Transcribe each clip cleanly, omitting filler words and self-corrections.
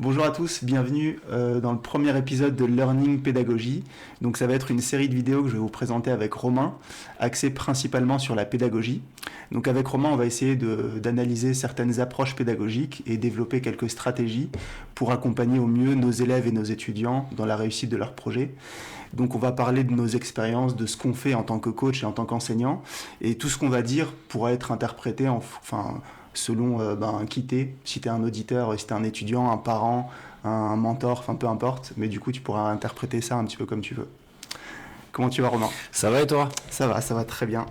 Bonjour à tous, bienvenue dans le premier épisode de Learning Pédagogie. Donc ça va être une série de vidéos que je vais vous présenter avec Romain, axée principalement sur la pédagogie. Donc avec Romain, on va essayer d'analyser certaines approches pédagogiques et développer quelques stratégies pour accompagner au mieux nos élèves et nos étudiants dans la réussite de leurs projets. Donc on va parler de nos expériences, de ce qu'on fait en tant que coach et en tant qu'enseignant, et tout ce qu'on va dire pourra être interprété selon qui t'es, si t'es un auditeur, si t'es un étudiant, un parent, un mentor, peu importe, mais du coup tu pourras interpréter ça un petit peu comme tu veux. Comment tu vas, Romain ? Ça va et toi ? Ça va très bien.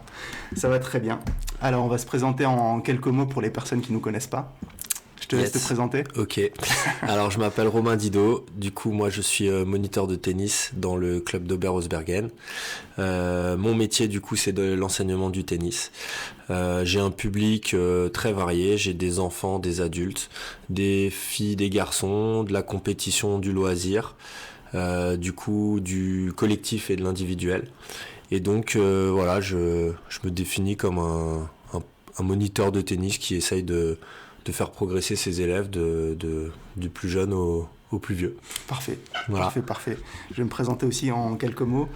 Ça va très bien. Alors on va se présenter en quelques mots pour les personnes qui ne nous connaissent pas. Je te laisse te présenter. Ok. Alors je m'appelle Romain Didot. Du coup moi je suis moniteur de tennis dans le club d'Ober-Hausbergen. Mon métier du coup c'est de l'enseignement du tennis. J'ai un public très varié. J'ai des enfants, des adultes, des filles, des garçons, de la compétition, du loisir, du coup du collectif et de l'individuel. Et donc voilà, je me définis comme un moniteur de tennis qui essaye de faire progresser ses élèves du plus jeune au plus vieux. Parfait, voilà. Parfait. Je vais me présenter aussi en quelques mots.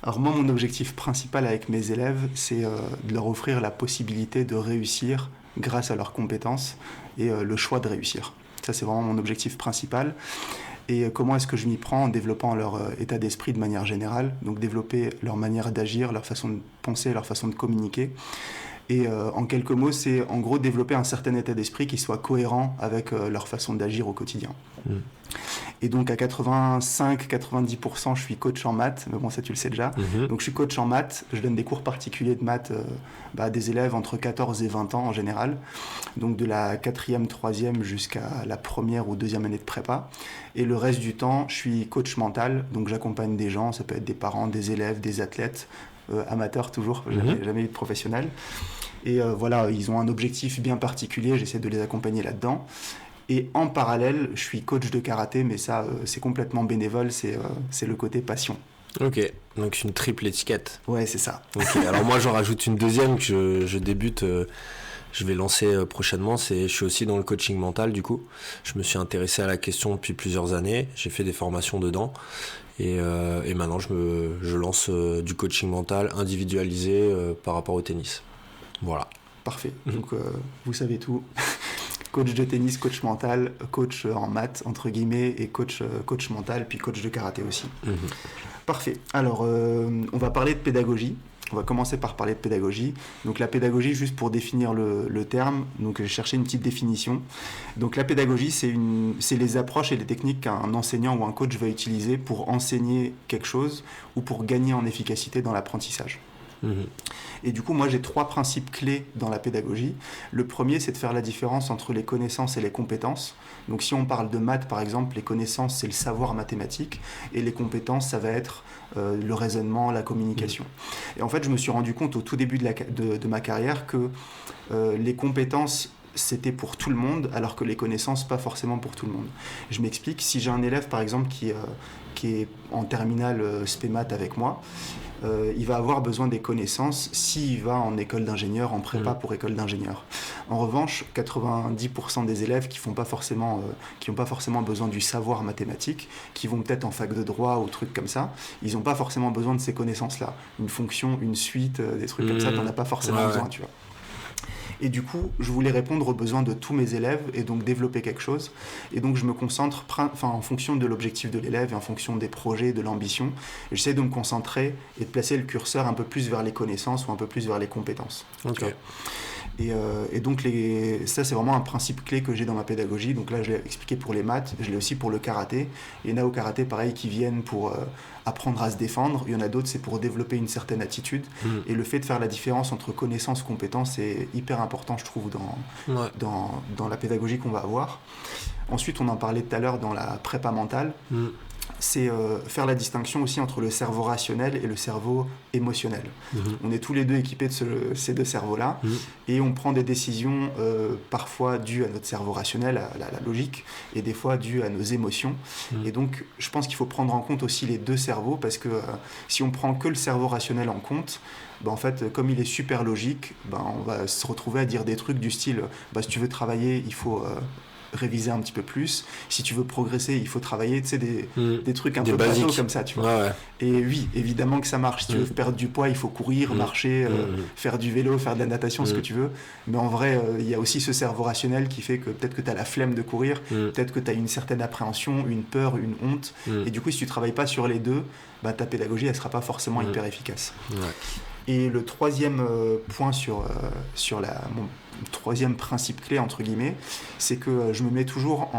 Alors moi, mon objectif principal avec mes élèves, c'est de leur offrir la possibilité de réussir grâce à leurs compétences et le choix de réussir. Ça, c'est vraiment mon objectif principal. Et comment est-ce que je m'y prends en développant leur état d'esprit de manière générale, donc développer leur manière d'agir, leur façon de penser, leur façon de communiquer. Et en quelques mots, c'est en gros développer un certain état d'esprit qui soit cohérent avec leur façon d'agir au quotidien. Et donc à 85-90%, je suis coach en maths, mais bon ça tu le sais déjà. Donc je suis coach en maths, je donne des cours particuliers de maths à des élèves entre 14 et 20 ans en général. Donc de la 4e, 3e jusqu'à la première ou deuxième année de prépa. Et le reste du temps, je suis coach mental, donc j'accompagne des gens, ça peut être des parents, des élèves, des athlètes, amateurs toujours, jamais eu de professionnel. Et voilà, ils ont un objectif bien particulier, j'essaie de les accompagner là-dedans. Et en parallèle, je suis coach de karaté, mais ça, c'est complètement bénévole, c'est le côté passion. Ok, donc une triple étiquette. Ouais, c'est ça. Ok, alors moi j'en rajoute une deuxième que je débute, je vais lancer prochainement, je suis aussi dans le coaching mental du coup. Je me suis intéressé à la question depuis plusieurs années, j'ai fait des formations dedans. Et maintenant je lance du coaching mental individualisé par rapport au tennis. Voilà. Parfait, donc vous savez tout. Coach de tennis, coach mental, coach en maths, entre guillemets, et coach mental, puis coach de karaté aussi. Parfait. Alors, on va parler de pédagogie. On va commencer par parler de pédagogie. Donc la pédagogie, juste pour définir le terme, donc j'ai cherché une petite définition. Donc la pédagogie, c'est les approches et les techniques qu'un enseignant ou un coach va utiliser pour enseigner quelque chose ou pour gagner en efficacité dans l'apprentissage. Et du coup, moi, j'ai 3 principes clés dans la pédagogie. Le premier, c'est de faire la différence entre les connaissances et les compétences. Donc, si on parle de maths, par exemple, les connaissances, c'est le savoir mathématique, et les compétences, ça va être le raisonnement, la communication. Et en fait, je me suis rendu compte au tout début de ma carrière que les compétences, c'était pour tout le monde, alors que les connaissances, pas forcément pour tout le monde. Je m'explique. Si j'ai un élève, par exemple, qui est en terminale spé maths avec moi, il va avoir besoin des connaissances s'il va en école d'ingénieur, en prépa pour école d'ingénieur. En revanche, 90% des élèves qui n'ont pas forcément besoin du savoir mathématique, qui vont peut-être en fac de droit ou trucs comme ça, ils n'ont pas forcément besoin de ces connaissances-là. Une fonction, une suite, des trucs comme ça, tu n'en as pas forcément besoin, tu vois. Et du coup, je voulais répondre aux besoins de tous mes élèves et donc développer quelque chose. Et donc, je me concentre en fonction de l'objectif de l'élève et en fonction des projets, de l'ambition. J'essaie de me concentrer et de placer le curseur un peu plus vers les connaissances ou un peu plus vers les compétences. Ok. Et donc, ça, c'est vraiment un principe clé que j'ai dans ma pédagogie. Donc là, je l'ai expliqué pour les maths, je l'ai aussi pour le karaté. Il y en a au karaté, pareil, qui viennent pour apprendre à se défendre. Il y en a d'autres, c'est pour développer une certaine attitude. Et le fait de faire la différence entre connaissances et compétences, c'est hyper important, je trouve, dans la pédagogie qu'on va avoir. Ensuite, on en parlait tout à l'heure dans la prépa mentale. C'est faire la distinction aussi entre le cerveau rationnel et le cerveau émotionnel. On est tous les deux équipés de ces deux cerveaux-là et on prend des décisions parfois dues à notre cerveau rationnel, à la logique, et des fois dues à nos émotions. Et donc, je pense qu'il faut prendre en compte aussi les deux cerveaux parce que si on prend que le cerveau rationnel en compte, en fait, comme il est super logique, on va se retrouver à dire des trucs du style si tu veux travailler, il faut réviser un petit peu plus. Si tu veux progresser, il faut travailler, tu sais, des trucs un peu bateaux comme ça, tu vois. Ouais. Et oui, évidemment que ça marche. Si tu veux perdre du poids, il faut courir, marcher, faire du vélo, faire de la natation, ce que tu veux. Mais en vrai, il y a aussi ce cerveau rationnel qui fait que peut-être que tu as la flemme de courir, peut-être que tu as une certaine appréhension, une peur, une honte. Et du coup, si tu travailles pas sur les deux, bah, ta pédagogie, elle sera pas forcément hyper efficace. Ouais. Et le troisième point mon troisième principe clé, entre guillemets, c'est que je me mets toujours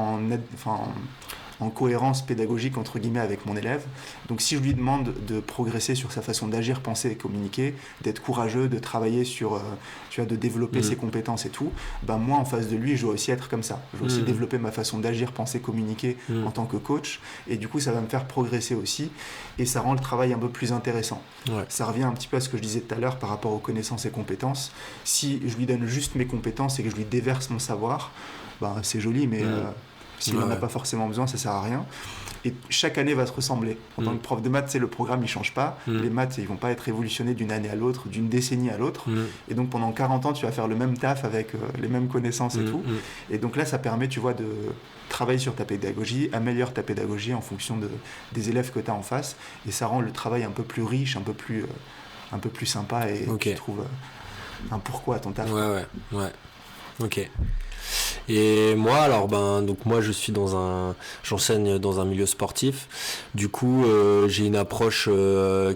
en cohérence pédagogique, entre guillemets, avec mon élève. Donc si je lui demande de progresser sur sa façon d'agir, penser et communiquer, d'être courageux, de travailler sur, de développer ses compétences et tout, ben moi, en face de lui, je dois aussi être comme ça. Je dois aussi développer ma façon d'agir, penser, communiquer en tant que coach. Et du coup, ça va me faire progresser aussi. Et ça rend le travail un peu plus intéressant. Ouais. Ça revient un petit peu à ce que je disais tout à l'heure par rapport aux connaissances et compétences. Si je lui donne juste mes compétences et que je lui déverse mon savoir, ben, c'est joli, mais... s'il n'en a pas forcément besoin, ça sert à rien. Et chaque année va se ressembler. En tant que prof de maths, le programme il change pas. Les maths, ils vont pas être évolutionnés d'une année à l'autre, d'une décennie à l'autre. Et donc pendant 40 ans, tu vas faire le même taf avec les mêmes connaissances et tout. Et donc là, ça permet, tu vois, de travailler sur ta pédagogie, améliorer ta pédagogie en fonction des élèves que tu as en face. Et ça rend le travail un peu plus riche, un peu plus sympa et tu trouves un pourquoi à ton taf. Ouais. Ok. Et moi, alors donc moi j'enseigne dans un milieu sportif. Du coup, j'ai une approche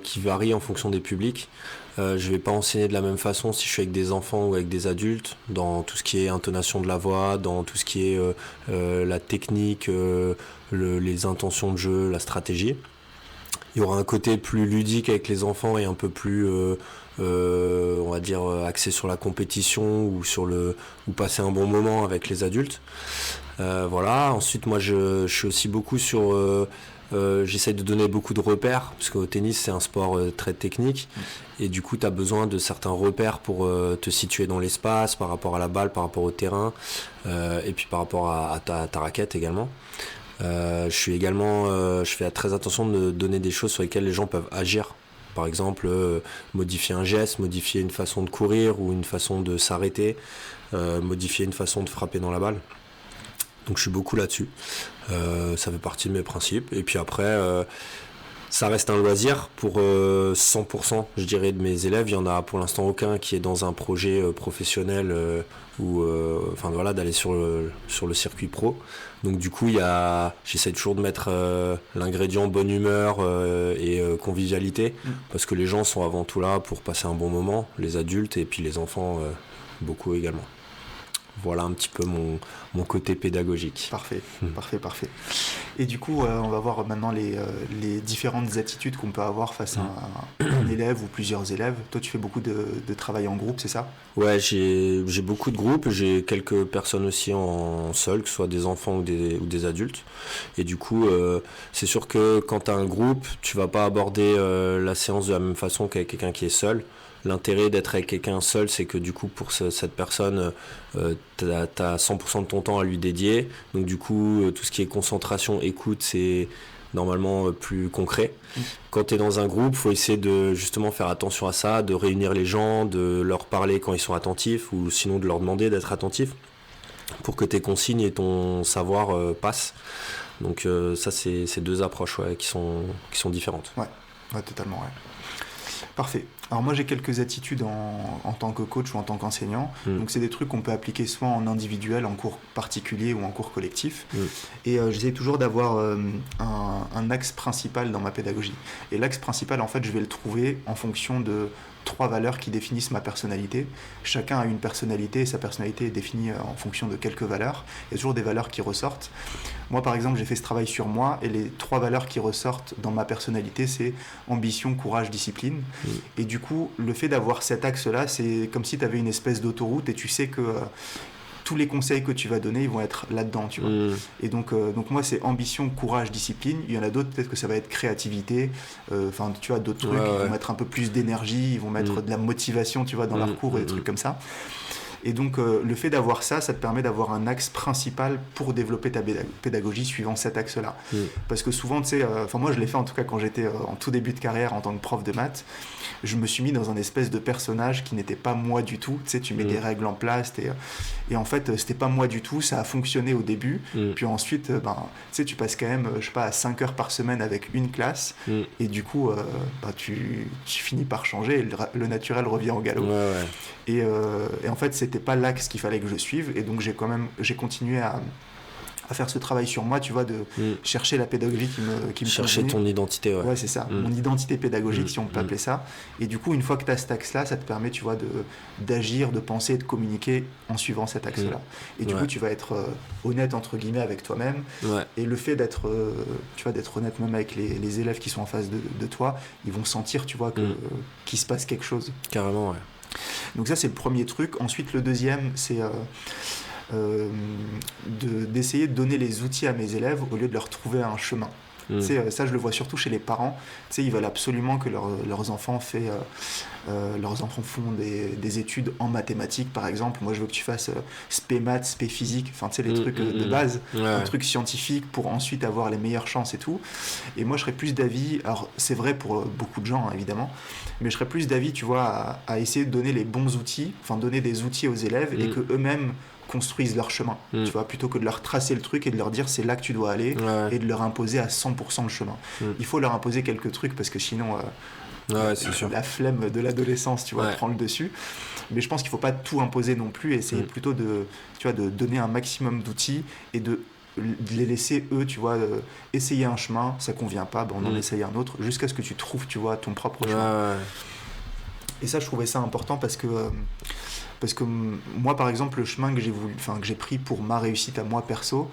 qui varie en fonction des publics. Je vais pas enseigner de la même façon si je suis avec des enfants ou avec des adultes, dans tout ce qui est intonation de la voix, dans tout ce qui est la technique, les intentions de jeu, la stratégie. Il y aura un côté plus ludique avec les enfants et un peu plus on va dire axé sur la compétition ou passer un bon moment avec les adultes. Voilà. Ensuite, moi je suis aussi beaucoup sur j'essaye de donner beaucoup de repères parce qu'au tennis c'est un sport très technique et du coup tu as besoin de certains repères pour te situer dans l'espace par rapport à la balle, par rapport au terrain et puis par rapport à ta raquette également. Je fais très attention de donner des choses sur lesquelles les gens peuvent agir. Par exemple, modifier un geste, modifier une façon de courir ou une façon de s'arrêter, modifier une façon de frapper dans la balle. Donc je suis beaucoup là-dessus. Ça fait partie de mes principes. Et puis après, ça reste un loisir pour 100%, je dirais, de mes élèves. Il y en a pour l'instant aucun qui est dans un projet professionnel ou d'aller sur le circuit pro. Donc du coup, j'essaie toujours de mettre l'ingrédient bonne humeur et convivialité, parce que les gens sont avant tout là pour passer un bon moment, les adultes et puis les enfants beaucoup également. Voilà un petit peu mon côté pédagogique. Parfait. Et du coup, on va voir maintenant les différentes attitudes qu'on peut avoir face à un élève ou plusieurs élèves. Toi, tu fais beaucoup de travail en groupe, c'est ça ? Ouais, j'ai beaucoup de groupes. J'ai quelques personnes aussi en seul, que ce soit des enfants ou des adultes. Et du coup, c'est sûr que quand tu as un groupe, tu vas pas aborder la séance de la même façon qu'avec quelqu'un qui est seul. L'intérêt d'être avec quelqu'un seul, c'est que du coup, pour cette personne, t'as 100% de ton temps à lui dédier. Donc du coup, tout ce qui est concentration, écoute, c'est normalement plus concret. Quand tu es dans un groupe, il faut essayer de justement faire attention à ça, de réunir les gens, de leur parler quand ils sont attentifs, ou sinon de leur demander d'être attentifs, pour que tes consignes et ton savoir passent. Donc ça, c'est deux approches qui sont différentes. Ouais, totalement, ouais. Parfait. Alors moi j'ai quelques attitudes en tant que coach ou en tant qu'enseignant. Donc c'est des trucs qu'on peut appliquer soit en individuel, en cours particulier ou en cours collectif. Et j'essaie toujours d'avoir un axe principal dans ma pédagogie. Et l'axe principal, en fait, je vais le trouver en fonction de 3 valeurs qui définissent ma personnalité. Chacun a une personnalité et sa personnalité est définie en fonction de quelques valeurs. Il y a toujours des valeurs qui ressortent. Moi, par exemple, j'ai fait ce travail sur moi et les 3 valeurs qui ressortent dans ma personnalité, c'est ambition, courage, discipline. Et du coup, le fait d'avoir cet axe-là, c'est comme si tu avais une espèce d'autoroute et tu sais que tous les conseils que tu vas donner, ils vont être là-dedans, tu vois. Et donc moi, c'est ambition, courage, discipline. Il y en a d'autres, peut-être que ça va être créativité. Tu vois, d'autres trucs, ils vont mettre un peu plus d'énergie, ils vont mettre de la motivation, tu vois, dans leur cours et des trucs comme ça. Et donc le fait d'avoir ça te permet d'avoir un axe principal pour développer ta pédagogie suivant cet axe-là. Parce que souvent, tu sais, moi je l'ai fait en tout cas quand j'étais en tout début de carrière en tant que prof de maths, je me suis mis dans un espèce de personnage qui n'était pas moi du tout. Tu sais, tu mets des règles en place, et en fait, c'était pas moi du tout. Ça a fonctionné au début, puis ensuite, tu sais, tu passes quand même, je sais pas, à 5 heures par semaine avec une classe, et du coup, tu finis par changer, et le naturel revient au galop. Et en fait, c'était pas l'axe qu'il fallait que je suive, et donc j'ai continué à faire ce travail sur moi, tu vois, de chercher la pédagogie qui me chercher convenait. ton identité, ouais c'est ça, mon identité pédagogique, si on peut appeler ça. Et du coup, une fois que tu as cet axe-là, ça te permet, tu vois, d'agir, de penser, de communiquer en suivant cet axe-là. Et du coup, tu vas être honnête, entre guillemets, avec toi-même. Et le fait d'être, tu vois, d'être honnête même avec les élèves qui sont en face de toi, ils vont sentir, tu vois, qu'il se passe quelque chose. Carrément, ouais. Donc ça, c'est le premier truc. Ensuite, le deuxième, c'est d'essayer de donner les outils à mes élèves au lieu de leur trouver un chemin. Ça, je le vois surtout chez les parents. Ils veulent absolument que leurs enfants font des études en mathématiques, par exemple. Moi, je veux que tu fasses spé maths, spé physique, les trucs de base, un truc scientifique pour ensuite avoir les meilleures chances et tout. Et moi, je serais plus d'avis, alors c'est vrai pour beaucoup de gens, hein, évidemment, mais je serais plus d'avis, tu vois, à essayer de donner les bons outils, donner des outils aux élèves et qu'eux-mêmes construisent leur chemin, tu vois, plutôt que de leur tracer le truc et de leur dire c'est là que tu dois aller et de leur imposer à 100% le chemin. Il faut leur imposer quelques trucs parce que sinon c'est sûr. La flemme de l'adolescence, tu vois, prend le dessus. Mais je pense qu'il ne faut pas tout imposer non plus, essayer plutôt de donner un maximum d'outils et de les laisser eux, tu vois, essayer un chemin, ça convient pas, on en essaye un autre jusqu'à ce que tu trouves, tu vois, ton propre chemin. Et ça, je trouvais ça important parce que moi, par exemple, le chemin que j'ai pris pour ma réussite à moi perso,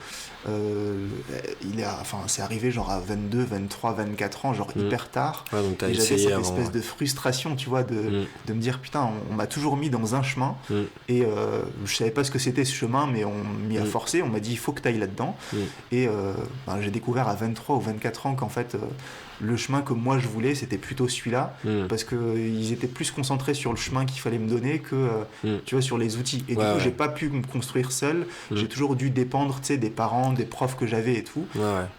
c'est arrivé genre à 22, 23, 24 ans, genre hyper tard. Donc t'as et j'avais cette avant, espèce de frustration, tu vois, de me dire putain, on m'a toujours mis dans un chemin et je savais pas ce que c'était ce chemin, mais on m'y a forcé, on m'a dit il faut que t'ailles là-dedans. Et j'ai découvert à 23 ou 24 ans qu'en fait, le chemin que moi je voulais, c'était plutôt celui-là, parce qu'ils étaient plus concentrés sur le chemin qu'il fallait me donner que tu vois, sur les outils. Et du coup, j'ai pas pu me construire seul, j'ai toujours dû dépendre, tu sais, des parents, des profs que j'avais et tout.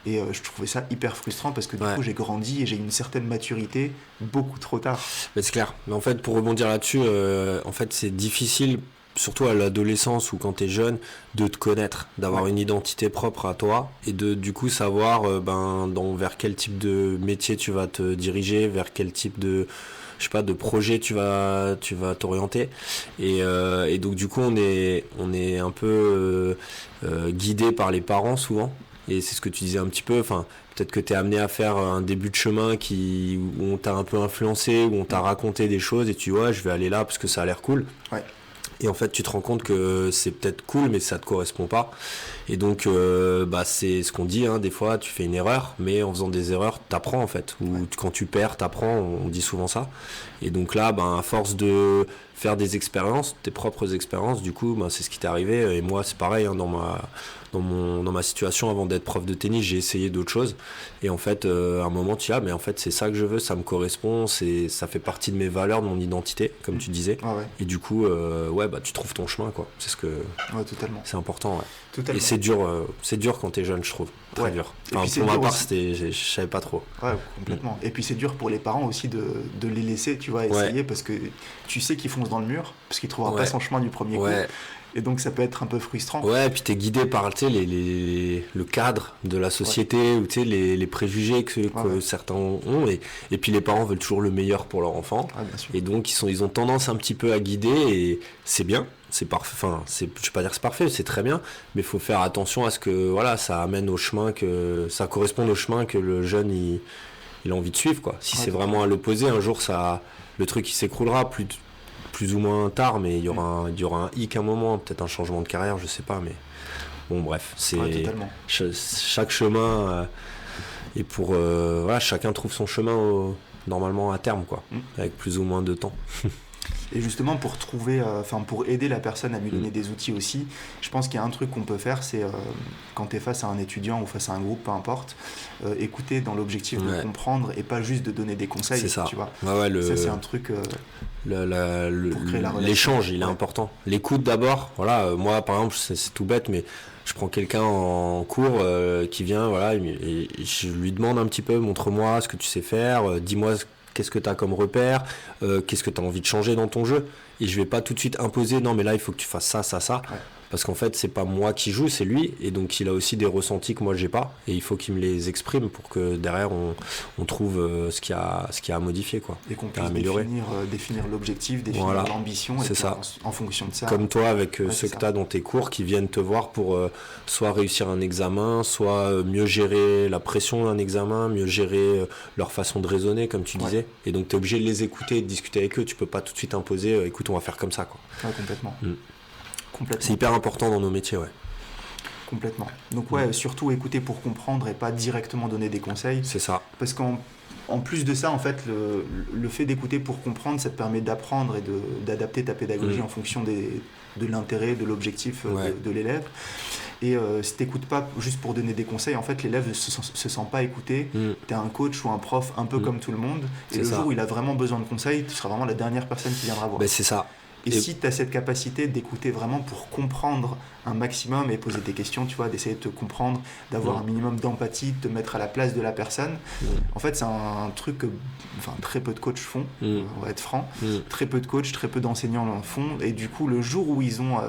Et je trouvais ça hyper frustrant parce que du coup, j'ai grandi et j'ai une certaine maturité beaucoup trop tard. Mais c'est clair. Mais en fait, pour rebondir là-dessus, en fait, c'est difficile, surtout à l'adolescence ou quand t'es jeune, de te connaître, d'avoir une identité propre à toi et de du coup savoir vers quel type de métier tu vas te diriger, vers quel type de projet tu vas t'orienter et donc du coup on est un peu guidé par les parents souvent, et c'est ce que tu disais un petit peu, peut-être que tu es amené à faire un début de chemin où on t'a un peu influencé, où on t'a raconté des choses et tu vois je vais aller là parce que ça a l'air cool. Et en fait, tu te rends compte que c'est peut-être cool, mais ça te correspond pas. Et donc, c'est ce qu'on dit, hein, des fois, tu fais une erreur, mais en faisant des erreurs, t'apprends en fait. Ou quand tu perds, t'apprends, on dit souvent ça. Et donc là, à force de faire des expériences, tes propres expériences, du coup, c'est ce qui t'est arrivé. Et moi, c'est pareil, hein, dans ma situation, avant d'être prof de tennis, j'ai essayé d'autres choses. Et en fait, à un moment, tu dis, mais en fait, c'est ça que je veux, ça me correspond, ça fait partie de mes valeurs, de mon identité, comme tu disais. Et du coup, tu trouves ton chemin, quoi. C'est ce que. Totalement. C'est important, ouais. Totalement. Et c'est dur quand t'es jeune, je trouve. Très dur. Pour ma part, je savais pas trop. Ouais, complètement. Et puis c'est dur pour les parents aussi de les laisser, tu vois, essayer, parce que tu sais qu'ils foncent dans le mur, parce qu'ils trouveront pas son chemin du premier coup. Et donc ça peut être un peu frustrant. Ouais, et puis t'es guidé par le cadre de la société, ou les préjugés que certains ont, et puis les parents veulent toujours le meilleur pour leur enfant. Bien sûr. Et donc ils ont tendance un petit peu à guider, et c'est bien, c'est parfait, je vais pas dire que c'est parfait, c'est très bien, mais il faut faire attention à ce que ça amène au chemin, que ça corresponde au chemin que le jeune il a envie de suivre, quoi. Si c'est vraiment à l'opposé, un jour le truc il s'écroulera plus ou moins tard, mais il y aura un hic à un moment, peut-être un changement de carrière, je sais pas, mais bon, bref, c'est chaque chemin et pour chacun trouve son chemin normalement à terme, quoi, avec plus ou moins de temps. Et justement, pour trouver, pour aider la personne à lui donner des outils aussi, je pense qu'il y a un truc qu'on peut faire, c'est quand tu es face à un étudiant ou face à un groupe, peu importe, écouter dans l'objectif de comprendre et pas juste de donner des conseils. C'est ça. Tu vois. Ça, c'est un truc. L'échange, il est important. L'écoute d'abord. Voilà, moi, par exemple, c'est tout bête, mais je prends quelqu'un en cours qui vient, voilà, et je lui demande un petit peu, montre-moi ce que tu sais faire, dis-moi qu'est-ce que tu as comme repère, qu'est-ce que tu as envie de changer dans ton jeu. Et je vais pas tout de suite imposer, non mais là il faut que tu fasses ça, ça, ça. Ouais. Parce qu'en fait c'est pas moi qui joue, c'est lui. Et donc il a aussi des ressentis que moi j'ai pas. Et il faut qu'il me les exprime pour que derrière on trouve ce qu'il y a à modifier, quoi. Et qu'on puisse définir l'objectif, définir l'ambition. C'est et ça. En fonction de ça. Comme toi avec ceux que tu as dans tes cours qui viennent te voir pour soit réussir un examen, soit mieux gérer la pression d'un examen, mieux gérer leur façon de raisonner, comme tu disais. Et donc tu es obligé de les écouter et de discuter avec eux. Tu peux pas tout de suite imposer, écoute, on va faire comme ça, quoi. Ouais, complètement. C'est hyper important dans nos métiers, Complètement. Donc surtout écouter pour comprendre et pas directement donner des conseils. C'est ça. Parce qu'en plus de ça, en fait, le fait d'écouter pour comprendre, ça te permet d'apprendre et d'adapter ta pédagogie en fonction de l'intérêt, de l'objectif de l'élève. Et si tu n'écoutes pas juste pour donner des conseils, en fait, l'élève ne se sent pas écouté. Tu es un coach ou un prof un peu comme tout le monde. Et le jour où il a vraiment besoin de conseils, tu seras vraiment la dernière personne qui viendra voir. Ben, c'est ça. Et si tu as cette capacité d'écouter vraiment pour comprendre un maximum et poser des questions, tu vois, d'essayer de te comprendre, d'avoir un minimum d'empathie, de te mettre à la place de la personne, en fait, c'est un truc que très peu de coachs font, on va être franc. Très peu de coachs, très peu d'enseignants en font. Et du coup, le jour où ils ont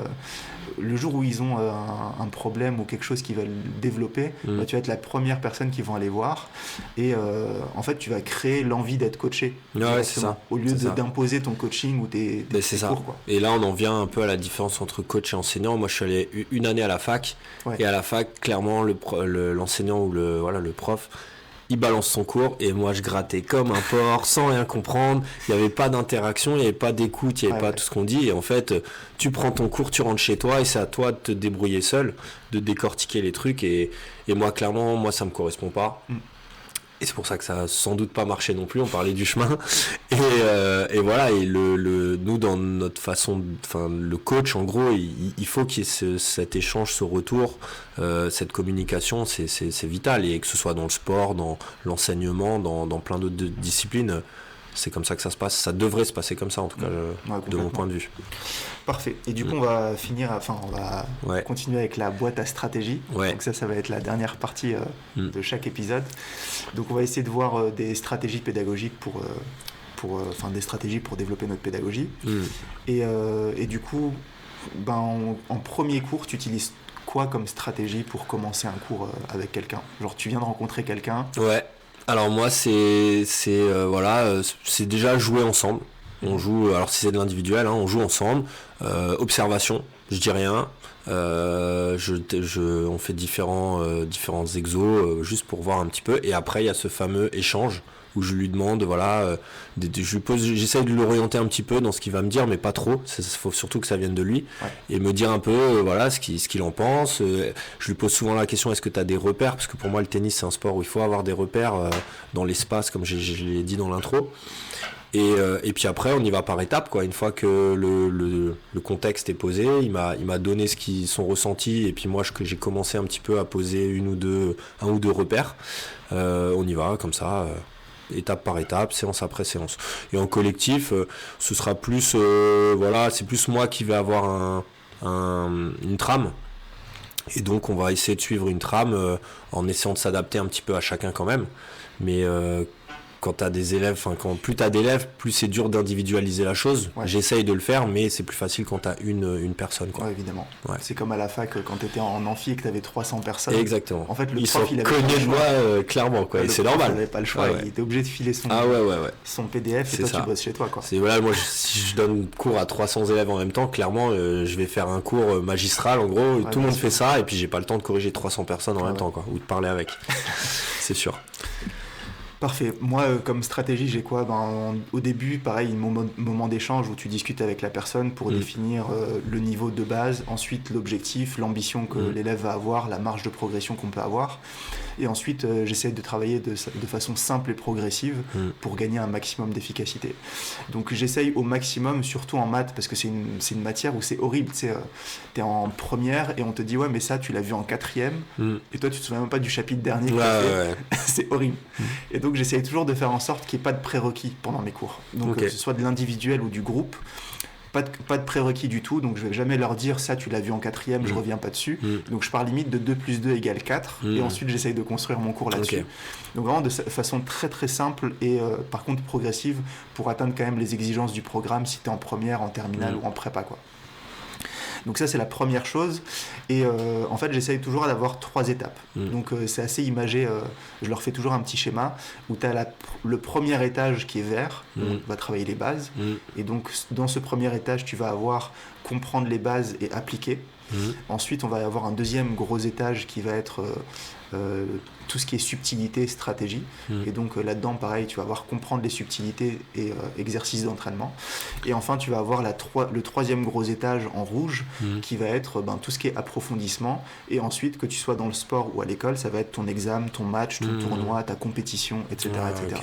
un problème ou quelque chose qu'ils veulent développer, tu vas être la première personne qu'ils vont aller voir. Et en fait, tu vas créer l'envie d'être coaché. Ouais, c'est ça. Au lieu d'imposer ton coaching ou tes cours. Quoi. Et là, on en vient un peu à la différence entre coach et enseignant. Moi, je suis allé une année à la fac. Et à la fac, clairement, l'enseignant ou le prof, il balance son cours et moi je grattais comme un porc sans rien comprendre. Il n'y avait pas d'interaction, il n'y avait pas d'écoute, il n'y avait pas tout ce qu'on dit. Et en fait, tu prends ton cours, tu rentres chez toi et c'est à toi de te débrouiller seul, de décortiquer les trucs. Et moi, clairement, ça me correspond pas. Et c'est pour ça que ça a sans doute pas marché non plus, on parlait du chemin. Et voilà, et nous dans notre façon, le coach en gros, il faut qu'il y ait cet échange, ce retour, cette communication, c'est vital. Et que ce soit dans le sport, dans l'enseignement, dans plein d'autres disciplines, c'est comme ça que ça se passe. Ça devrait se passer comme ça en tout cas, de mon point de vue. Parfait. Et du coup, on va continuer avec la boîte à stratégie. Donc ça va être la dernière partie de chaque épisode. Donc on va essayer de voir des stratégies pédagogiques des stratégies pour développer notre pédagogie. Et du coup, en premier cours, tu utilises quoi comme stratégie pour commencer un cours avec quelqu'un ? Genre, tu viens de rencontrer quelqu'un. Ouais. Alors moi, c'est déjà jouer ensemble. On joue, alors si c'est de l'individuel, on joue ensemble. Observation, je dis rien. On fait différents exos juste pour voir un petit peu. Et après, il y a ce fameux échange où je lui demande, j'essaye de l'orienter un petit peu dans ce qu'il va me dire, mais pas trop. Il faut surtout que ça vienne de lui. Et me dire un peu ce qu'il en pense. Je lui pose souvent la question, est-ce que tu as des repères ? Parce que pour moi, le tennis, c'est un sport où il faut avoir des repères dans l'espace, comme je l'ai dit dans l'intro. Et puis après, on y va par étapes, quoi. Une fois que le contexte est posé, il m'a donné son ressenti, et puis moi, j'ai commencé un petit peu à poser un ou deux repères. On y va comme ça. Étape par étape, séance après séance. Et en collectif, ce sera plus, c'est plus moi qui vais avoir une trame. Et donc, on va essayer de suivre une trame en essayant de s'adapter un petit peu à chacun quand même. Mais quand tu as des élèves, plus tu as d'élèves, plus c'est dur d'individualiser la chose. J'essaye de le faire, mais c'est plus facile quand tu as une personne. Quoi. Évidemment. C'est comme à la fac quand tu étais en amphi et que tu avais 300 personnes. Exactement. En fait, Ils sont cognés de moi, clairement. Quoi. Et c'est normal. Il n'avait pas le choix. Il était obligé de filer son PDF et toi, tu bosses chez toi. Quoi. Moi, si je donne cours à 300 élèves en même temps, clairement, je vais faire un cours magistral. En gros, tout le monde fait ça et puis j'ai pas le temps de corriger 300 personnes en même temps, quoi, ou de parler avec. C'est sûr. Parfait. Moi, comme stratégie, j'ai quoi? Au début, pareil, moment d'échange où tu discutes avec la personne pour définir le niveau de base, ensuite l'objectif, l'ambition que l'élève va avoir, la marge de progression qu'on peut avoir. Et ensuite, j'essaie de travailler de façon simple et progressive pour gagner un maximum d'efficacité. Donc j'essaye au maximum, surtout en maths, parce que c'est une matière où c'est horrible. Tu sais, t'es en première et on te dit ouais mais ça tu l'as vu en quatrième et toi tu te souviens même pas du chapitre dernier. Ouais. C'est horrible. Et donc j'essaye toujours de faire en sorte qu'il n'y ait pas de prérequis pendant mes cours. Donc que ce soit de l'individuel ou du groupe. Pas de prérequis du tout, donc je vais jamais leur dire ça tu l'as vu en quatrième, je reviens pas dessus. Donc je pars limite de 2 + 2 = 4 et ensuite j'essaye de construire mon cours là-dessus. Donc vraiment de façon très très simple et par contre progressive pour atteindre quand même les exigences du programme si tu es en première, en terminale ou en prépa quoi. Donc ça c'est la première chose et en fait j'essaye toujours d'avoir 3 étapes. Donc c'est assez imagé, je leur fais toujours un petit schéma où tu as le premier étage qui est vert, où on va travailler les bases et donc dans ce premier étage tu vas avoir comprendre les bases et appliquer. Ensuite on va avoir un deuxième gros étage qui va être tout ce qui est subtilité, stratégie et donc là-dedans pareil tu vas avoir comprendre les subtilités et exercices d'entraînement et enfin tu vas avoir le troisième gros étage en rouge qui va être tout ce qui est approfondissement et ensuite que tu sois dans le sport ou à l'école ça va être ton examen, ton match, ton tournoi, ta compétition etc. Okay.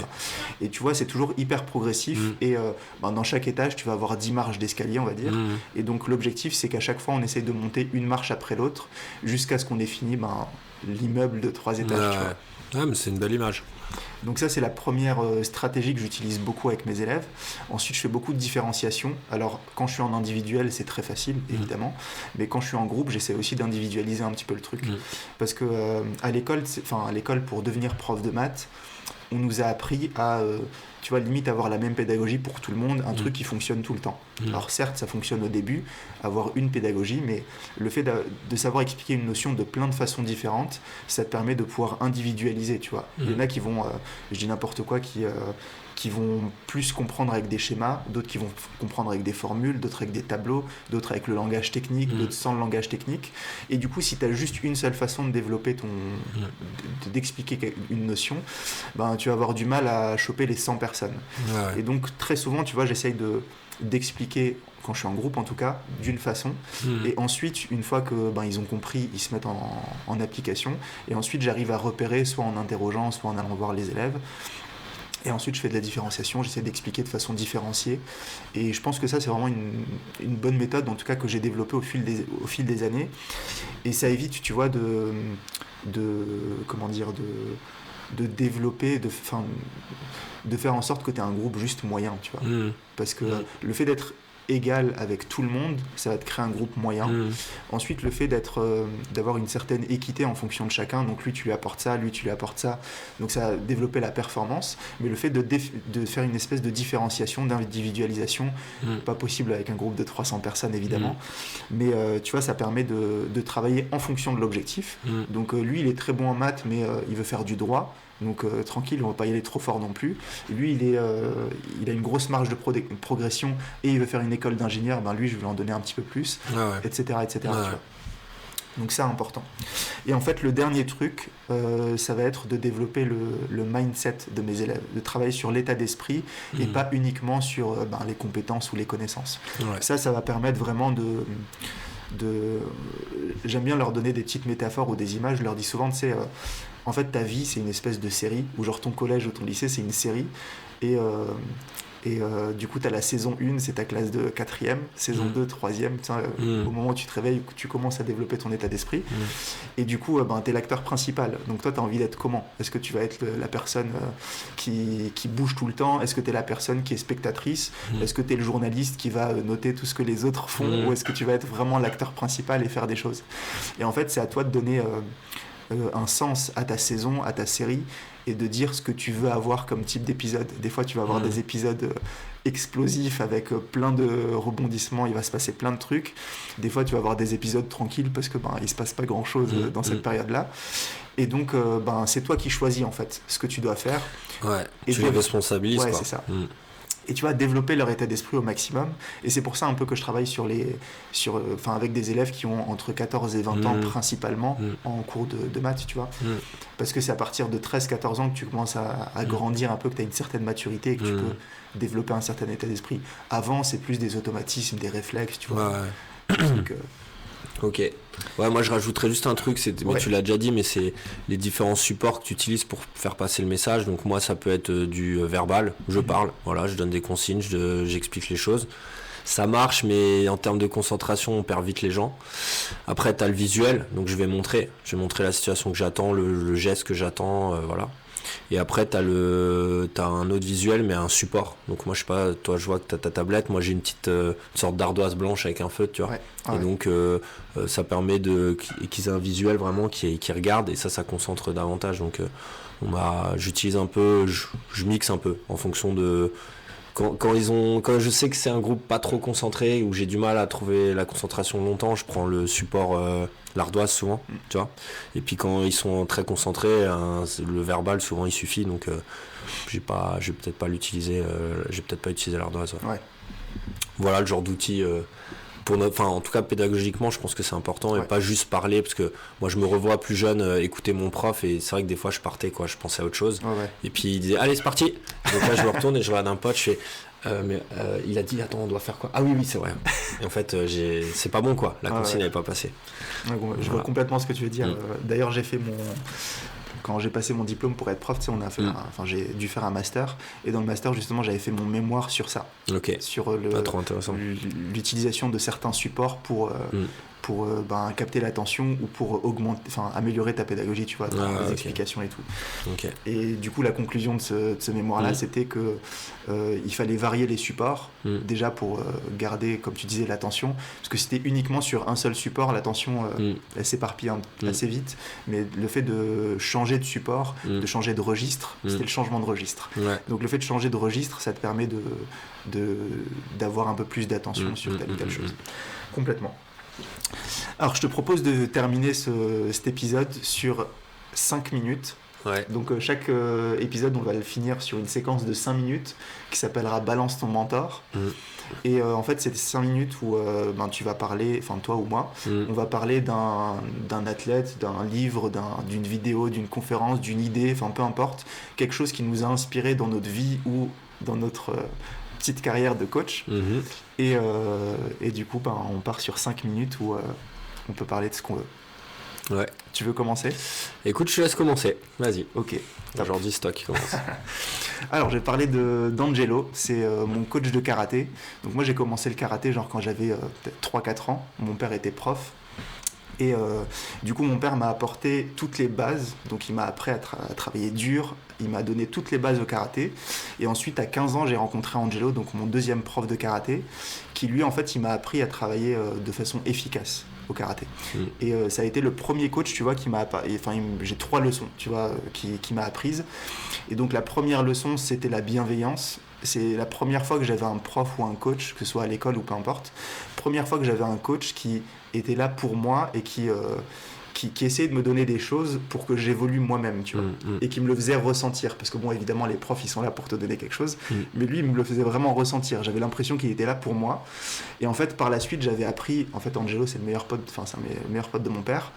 Et tu vois c'est toujours hyper progressif et dans chaque étage tu vas avoir 10 marches d'escalier on va dire et donc l'objectif c'est qu'à chaque fois on essaye de monter une marche après l'autre jusqu'à ce qu'on ait fini l'immeuble de 3 étages. Tu vois. Mais c'est une belle image. Donc ça c'est la première stratégie que j'utilise beaucoup avec mes élèves. Ensuite je fais beaucoup de différenciation. Alors quand je suis en individuel c'est très facile évidemment, mais quand je suis en groupe j'essaie aussi d'individualiser un petit peu le truc. Parce que à l'école pour devenir prof de maths, on nous a appris à tu vois limite avoir la même pédagogie pour tout le monde, un truc qui fonctionne tout le temps. Alors certes ça fonctionne au début, avoir une pédagogie, mais le fait de savoir expliquer une notion de plein de façons différentes, ça te permet de pouvoir individualiser, tu vois. Il y en a qui vont, je dis n'importe quoi, qui vont plus comprendre avec des schémas, d'autres qui vont comprendre avec des formules, d'autres avec des tableaux, d'autres avec le langage technique, d'autres sans le langage technique. Et du coup, si tu as juste une seule façon de développer d'expliquer une notion, tu vas avoir du mal à choper les 100 personnes. Et donc, très souvent, tu vois, j'essaye d'expliquer, quand je suis en groupe en tout cas, d'une façon. Et ensuite, une fois que ils ont compris, ils se mettent en application. Et ensuite, j'arrive à repérer, soit en interrogeant, soit en allant voir les élèves. Et ensuite, je fais de la différenciation, j'essaie d'expliquer de façon différenciée. Et je pense que ça, c'est vraiment une bonne méthode, en tout cas, que j'ai développée au fil des années. Et ça évite, tu vois, de développer, de faire en sorte que tu aies un groupe juste moyen, tu vois. Parce que le fait d'être égal avec tout le monde, ça va te créer un groupe moyen. Ensuite, le fait d'avoir une certaine équité en fonction de chacun, donc lui tu lui apportes ça, lui tu lui apportes ça, donc ça va développer la performance, mais le fait de faire une espèce de différenciation, d'individualisation, pas possible avec un groupe de 300 personnes évidemment, mais tu vois, ça permet de travailler en fonction de l'objectif. Donc lui il est très bon en maths, mais il veut faire du droit. Donc tranquille, on ne va pas y aller trop fort non plus. Lui, il a une grosse marge de progression et il veut faire une école d'ingénieur. Lui, je vais lui en donner un petit peu plus, etc. Tu vois. Donc c'est important. Et en fait, le dernier truc, ça va être de développer le mindset de mes élèves, de travailler sur l'état d'esprit et pas uniquement sur les compétences ou les connaissances. Ça va permettre vraiment j'aime bien leur donner des petites métaphores ou des images. Je leur dis souvent, tu sais, en fait ta vie c'est une espèce de série, ou genre ton collège ou ton lycée c'est une série, et du coup t'as la saison 1, c'est ta classe de 4e, saison 2, 3e, au moment où tu te réveilles, tu commences à développer ton état d'esprit, et du coup t'es l'acteur principal, donc toi t'as envie d'être comment? Est-ce que tu vas être la personne qui bouge tout le temps? Est-ce que t'es la personne qui est spectatrice? Est-ce que t'es le journaliste qui va noter tout ce que les autres font? Ou est-ce que tu vas être vraiment l'acteur principal et faire des choses? Et en fait c'est à toi de donner un sens à ta saison, à ta série, et de dire ce que tu veux avoir comme type d'épisode. Des fois tu vas avoir des épisodes explosifs avec plein de rebondissements, il va se passer plein de trucs. Des fois tu vas avoir des épisodes tranquilles parce que il se passe pas grand chose dans cette période là, et donc c'est toi qui choisis en fait ce que tu dois faire, et tu les responsabilises, c'est ça. et tu vois, développer leur état d'esprit au maximum. Et c'est pour ça un peu que je travaille avec des élèves qui ont entre 14 et 20 ans principalement en cours de maths, tu vois. Parce que c'est à partir de 13-14 ans que tu commences à grandir un peu, que tu as une certaine maturité et que tu peux développer un certain état d'esprit. Avant, c'est plus des automatismes, des réflexes, tu vois. Donc, ok. Ouais, moi je rajouterais juste un truc, mais tu l'as déjà dit, mais c'est les différents supports que tu utilises pour faire passer le message. Donc moi ça peut être du verbal, je parle, voilà, je donne des consignes, j'explique les choses. Ça marche, mais en termes de concentration, on perd vite les gens. Après, tu as le visuel, donc je vais montrer la situation que j'attends, le geste que j'attends, voilà. Et après, t'as un autre visuel, mais un support. Donc moi, je sais pas, toi, je vois que t'as ta tablette. Moi, j'ai une petite sorte d'ardoise blanche avec un feutre, tu vois. Et donc, ça permet qu'ils aient un visuel vraiment qui regarde, et ça concentre davantage. Donc, j'utilise un peu, je mixe un peu en fonction de... Quand je sais que c'est un groupe pas trop concentré, où j'ai du mal à trouver la concentration longtemps, je prends le support, l'ardoise souvent, tu vois. Et puis quand ils sont très concentrés, le verbal souvent il suffit, donc je vais peut-être pas utiliser l'ardoise. Ouais. Voilà le genre d'outil. En tout cas pédagogiquement, je pense que c'est important, et pas juste parler, parce que moi je me revois plus jeune écouter mon prof, et c'est vrai que des fois je partais, je pensais à autre chose, et puis il disait allez c'est parti, donc là je me retourne et je regarde un pote, je fais il a dit attends on doit faire quoi, ah oui c'est vrai, et en fait c'est pas bon la consigne n'avait pas passé. Je vois complètement ce que tu veux dire. D'ailleurs quand j'ai passé mon diplôme pour être prof, tu sais, j'ai dû faire un master, et dans le master justement j'avais fait mon mémoire sur ça, sur l'utilisation de certains supports pour capter l'attention, ou pour améliorer ta pédagogie, tu vois, dans les explications et tout. Et du coup la conclusion de ce mémoire-là, c'était que il fallait varier les supports, déjà pour garder, comme tu disais, l'attention, parce que si c'était uniquement sur un seul support, l'attention elle s'éparpille assez vite, mais le fait de changer de support, de changer de registre, c'était le changement de registre. Donc le fait de changer de registre, ça te permet d'avoir un peu plus d'attention sur telle ou telle chose. Complètement. Alors je te propose de terminer cet épisode sur 5 minutes. Donc chaque épisode, on va le finir sur une séquence de 5 minutes qui s'appellera Balance ton mentor. Et en fait c'est 5 minutes où tu vas parler, toi ou moi, on va parler d'un athlète, d'un livre, d'une vidéo, d'une conférence, d'une idée, peu importe, quelque chose qui nous a inspiré dans notre vie ou dans notre petite carrière de coach. Et du coup on part sur 5 minutes où on peut parler de ce qu'on veut. Tu veux commencer ? Écoute, je te laisse commencer, vas-y. Ok. Aujourd'hui c'est toi qui commence. Alors je vais parler d'Angelo, c'est mon coach de karaté. Donc moi j'ai commencé le karaté quand j'avais peut-être 3-4 ans, mon père était prof. Et du coup, mon père m'a apporté toutes les bases. Donc, il m'a appris à travailler dur. Il m'a donné toutes les bases au karaté. Et ensuite, à 15 ans, j'ai rencontré Angelo, donc mon deuxième prof de karaté, qui lui, en fait, il m'a appris à travailler de façon efficace au karaté. Et ça a été le premier coach, tu vois, j'ai 3 leçons, tu vois, qui m'a apprises. Et donc, la première leçon, c'était la bienveillance. C'est la première fois que j'avais un prof ou un coach, que ce soit à l'école ou peu importe, première fois que j'avais un coach qui était là pour moi et qui essayait de me donner des choses pour que j'évolue moi-même, tu vois, et qui me le faisait ressentir, parce que bon, évidemment, les profs, ils sont là pour te donner quelque chose, mais lui, il me le faisait vraiment ressentir. J'avais l'impression qu'il était là pour moi, et en fait, par la suite, j'avais appris, en fait, Angelo, c'est le meilleur pote de mon père,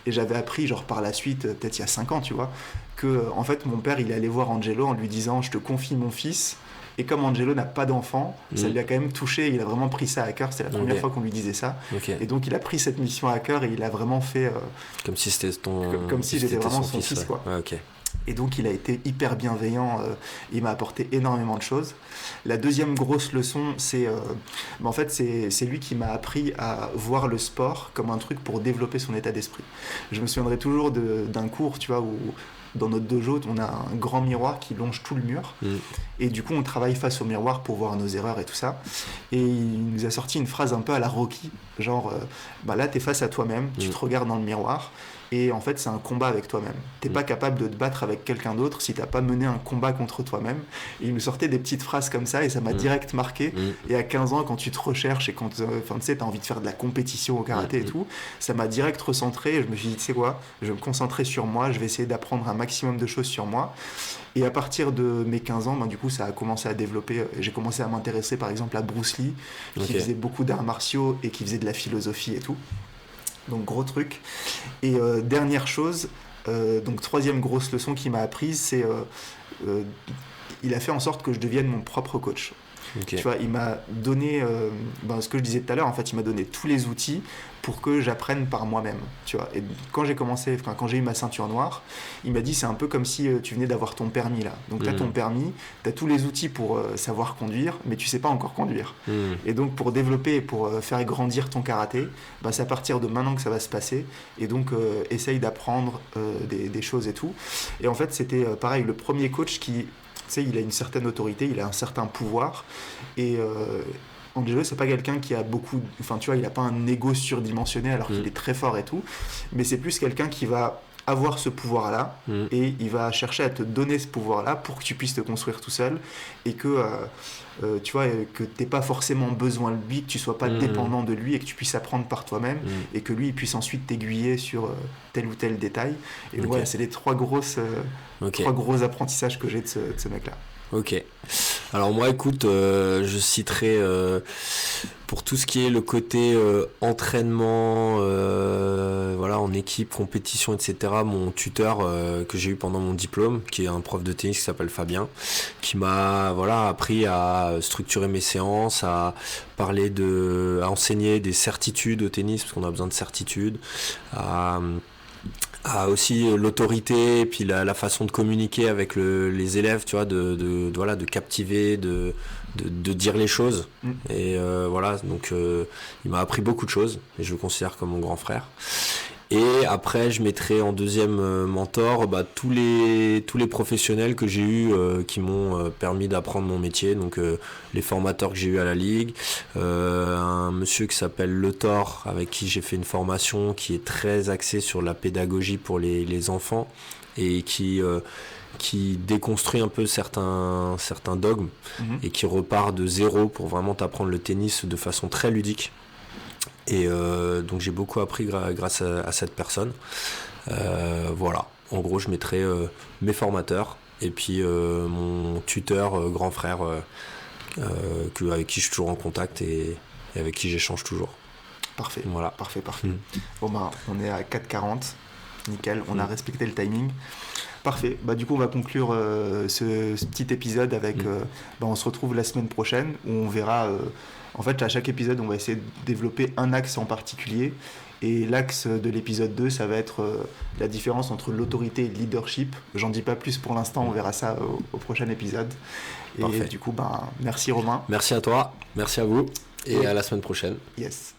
et j'avais appris, par la suite, peut-être il y a 5 ans, tu vois, que, en fait, mon père, il allait voir Angelo en lui disant « Je te confie mon fils », et comme Angelo n'a pas d'enfant, ça lui a quand même touché, il a vraiment pris ça à cœur, c'était la première fois qu'on lui disait ça, et donc il a pris cette mission à cœur et il a vraiment fait... comme si c'était comme si j'étais vraiment son fils, quoi. Et donc il a été hyper bienveillant, il m'a apporté énormément de choses. La deuxième grosse leçon, c'est lui qui m'a appris à voir le sport comme un truc pour développer son état d'esprit. Je me souviendrai toujours d'un cours, tu vois, où dans notre dojo, on a un grand miroir qui longe tout le mur. Et du coup, on travaille face au miroir pour voir nos erreurs et tout ça. Et il nous a sorti une phrase un peu à la Rocky, genre, là, t'es face à toi-même, tu te regardes dans le miroir, et en fait, c'est un combat avec toi-même. T'es pas capable de te battre avec quelqu'un d'autre si t'as pas mené un combat contre toi-même. Et il me sortait des petites phrases comme ça et ça m'a direct marqué. Et à 15 ans, quand tu te recherches et quand tu sais, t'as envie de faire de la compétition au karaté et tout, ça m'a direct recentré. Et je me suis dit, tu sais quoi, je vais me concentrer sur moi, je vais essayer d'apprendre un maximum de choses sur moi. Et à partir de mes 15 ans, du coup, ça a commencé à développer. J'ai commencé à m'intéresser par exemple à Bruce Lee, qui faisait beaucoup d'arts martiaux et qui faisait de la philosophie et tout. Donc gros truc. Et dernière chose, donc troisième grosse leçon qu'il m'a apprise, c'est il a fait en sorte que je devienne mon propre coach. Tu vois, il m'a donné ce que je disais tout à l'heure, en fait, il m'a donné tous les outils pour que j'apprenne par moi-même, tu vois. Et quand j'ai eu ma ceinture noire, il m'a dit c'est un peu comme si tu venais d'avoir ton permis là. Donc tu as ton permis, tu as tous les outils pour savoir conduire, mais tu sais pas encore conduire. Et donc pour développer et pour faire grandir ton karaté, c'est à partir de maintenant que ça va se passer. Et donc essaye d'apprendre des choses et tout. Et en fait, c'était pareil, le premier coach qui, tu sais, il a une certaine autorité, il a un certain pouvoir. Et Angelo, c'est pas quelqu'un qui a beaucoup... Enfin, tu vois, il a pas un ego surdimensionné alors qu'il est très fort et tout. Mais c'est plus quelqu'un qui va avoir ce pouvoir-là et il va chercher à te donner ce pouvoir-là pour que tu puisses te construire tout seul et que, tu vois, que t'aies pas forcément besoin de lui, que tu sois pas dépendant de lui et que tu puisses apprendre par toi-même et que lui, il puisse ensuite t'aiguiller sur tel ou tel détail. Et donc, voilà, c'est les trois gros apprentissages que j'ai de ce mec-là. Ok. Alors moi, écoute, je citerai pour tout ce qui est le côté entraînement, voilà, en équipe, compétition, etc. Mon tuteur que j'ai eu pendant mon diplôme, qui est un prof de tennis qui s'appelle Fabien, qui m'a appris à structurer mes séances, à enseigner des certitudes au tennis parce qu'on a besoin de certitudes, à aussi l'autorité et puis la façon de communiquer avec les élèves, tu vois, de captiver, de dire les choses. Et voilà, donc il m'a appris beaucoup de choses et je le considère comme mon grand frère. Et après, je mettrai en deuxième mentor tous les professionnels que j'ai eus qui m'ont permis d'apprendre mon métier. Donc les formateurs que j'ai eus à la Ligue, un monsieur qui s'appelle Le Thor, avec qui j'ai fait une formation qui est très axée sur la pédagogie pour les enfants et qui déconstruit un peu certains dogmes et qui repart de zéro pour vraiment t'apprendre le tennis de façon très ludique. Et donc j'ai beaucoup appris grâce à cette personne. Voilà, en gros je mettrai mes formateurs et puis mon tuteur grand frère avec qui je suis toujours en contact et avec qui j'échange toujours. Parfait, voilà. Parfait. Bon on est à 4h40, nickel, on a respecté le timing. Parfait, du coup on va conclure ce petit épisode avec, on se retrouve la semaine prochaine où on verra... En fait, à chaque épisode, on va essayer de développer un axe en particulier. Et l'axe de l'épisode 2, ça va être la différence entre l'autorité et le leadership. J'en dis pas plus pour l'instant, on verra ça au prochain épisode. Et du coup, merci Romain. Merci à toi, merci à vous, et à la semaine prochaine. Yes.